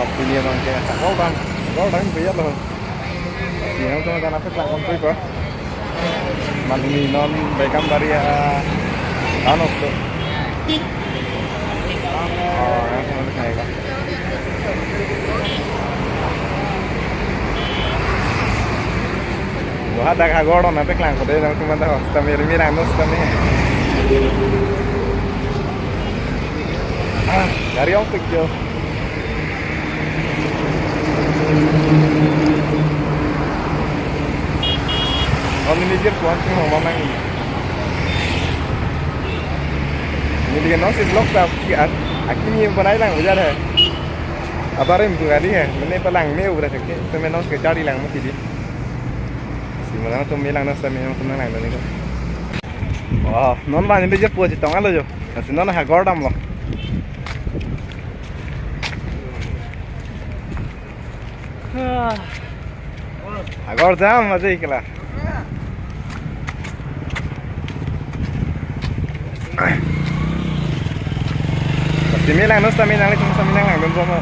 Opinion on kaya gol dan biar loh. Yang tu kan apa lang konflik ko. Magni non bekam dari ano to. Oh, yang sama kayak ko. Wah, dah gol dan apa lang ko deh, yang tu mana ho. Tamir mirang nos tamir. Dari ông kịch chưa? Ông đi giết quán chứ không mong anh. Ini dia nasi blok tak kian. Akhirnya yang pernah hilang ujar hai. Apa rem tu kali hai? Mana pelang ni udah cakap. Tapi nasi kecari lang mesti di. Si mana tu milang nasi memang tu lang ni ko. Wah, non banyak dia puas itu tengah lo jo. Nasi non ha gordam lo. Agora jam aja ikla. Similang nus samilang itu samilang lang doon mo.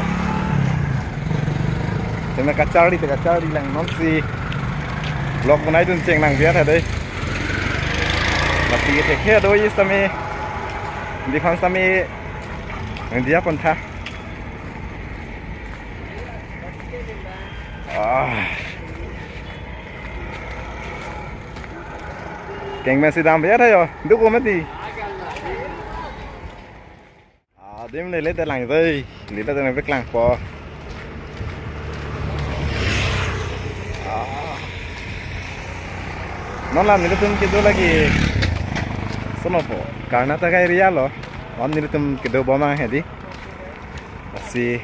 Jadi kacari lang non si blok mana itu ceng lang biar ada. Masih tekhe doi sami di kan sami dia pun tha. Keng masih dalam biar ayo, dulu mati. Đêm này lấy tay làng rồi, lấy tay làng biết làng po. Non lah nilitum kido lagi, sono po. Karnataka area lo, on nilitum kido bama hedi. Masih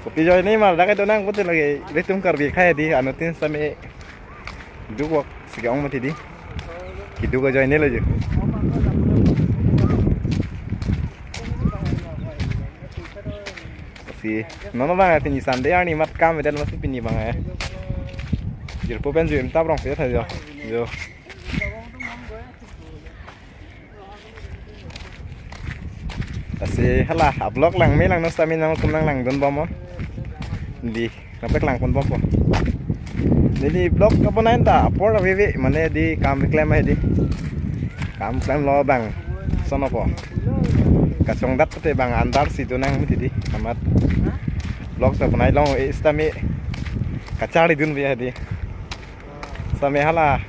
kopi joy ni mal, dah kau nang kote lagi, nilitum karbi kaya di, anutin sampai dua sekian mati di, kido kau joy ni lo je. Nono bang pini sande ani mat kam medal masih pini bang ya. Jadi popen jual tak berang saya saja. Jo. Tapi halah blok lang melang nos tamin nama kumlang lang don bom. Di sampai lang pun bom. Jadi blok apa nain ta? Apor awe mana di kam klaim di. Kam klaim lo bang. Sono po. Kacang dat tu bang andar situ nang mesti di amat blog tu pernah long istami kacari dun biar di sampai halah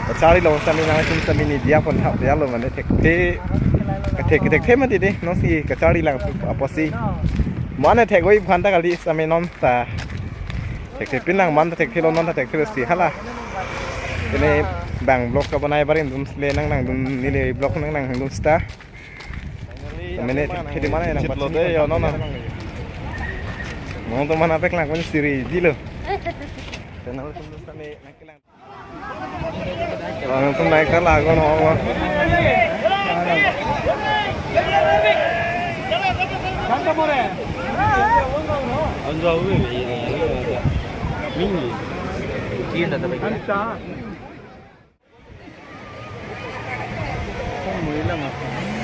kacari long sampai nang itu sampai ni dia pun tak dia lo mana tek mati di nasi kacari lang apa sih mana tek goi bukan tak kali sampai non ta tek pinang mana tek kilo non tek kilo sih halah ini bang blok apa naik barin dum sele nang dum nilai blok nang dum sta menit di mana yang patut deh ya nona mau teman apa kelang pun siri dilo kenal tu sampai naik kelang kalau tu naik kelang kau no Santa more anjau mini kira tapi kan 没了嘛。